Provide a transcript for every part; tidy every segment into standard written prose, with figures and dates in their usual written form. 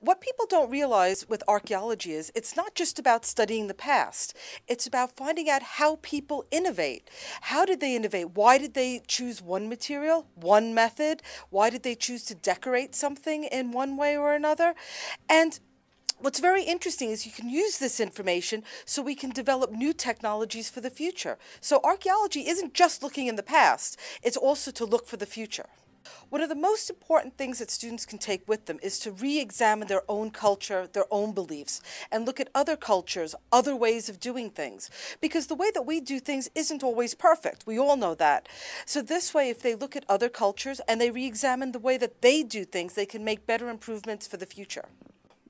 What people don't realize with archaeology is it's not just about studying the past. It's about finding out how people innovate. How did they innovate? Why did they choose one material, one method? Why did they choose to decorate something in one way or another? And what's very interesting is you can use this information so we can develop new technologies for the future. So archaeology isn't just looking in the past, it's also to look for the future. One of the most important things that students can take with them is to re-examine their own culture, their own beliefs, and look at other cultures, other ways of doing things. Because the way that we do things isn't always perfect. We all know that. So this way, if they look at other cultures and they re-examine the way that they do things, they can make better improvements for the future.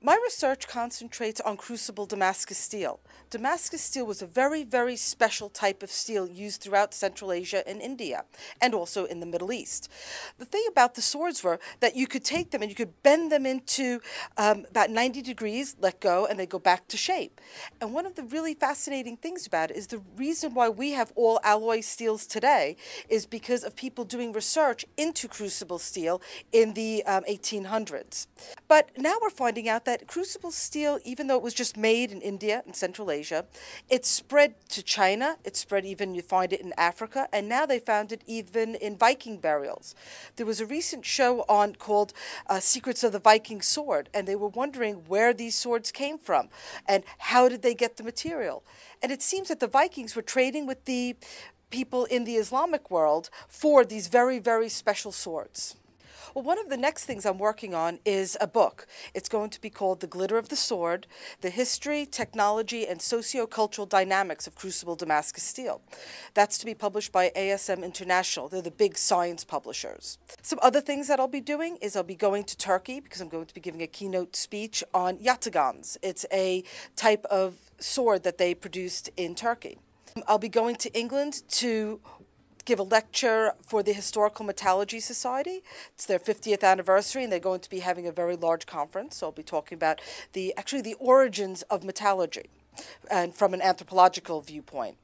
My research concentrates on crucible Damascus steel. Damascus steel was a very, very special type of steel used throughout Central Asia and India, and also in the Middle East. The thing about the swords were that you could take them and you could bend them into about 90 degrees, let go, and they go back to shape. And one of the really fascinating things about it is the reason why we have all alloy steels today is because of people doing research into crucible steel in the 1800s. But now we're finding out that crucible steel, even though it was just made in India and Central Asia, it spread to China, it spread even, you find it in Africa, and now they found it even in Viking burials. There was a recent show on called Secrets of the Viking Sword, and they were wondering where these swords came from and how did they get the material. And it seems that the Vikings were trading with the people in the Islamic world for these very, very special swords. Well, one of the next things I'm working on is a book. It's going to be called The Glitter of the Sword, The History, Technology, and Socio-Cultural Dynamics of Crucible Damascus Steel. That's to be published by ASM International. They're the big science publishers. Some other things that I'll be doing is I'll be going to Turkey because I'm going to be giving a keynote speech on yatagans. It's a type of sword that they produced in Turkey. I'll be going to England to give a lecture for the Historical Metallurgy Society. It's their 50th anniversary and they're going to be having a very large conference. So I'll be talking about the origins of metallurgy and from an anthropological viewpoint.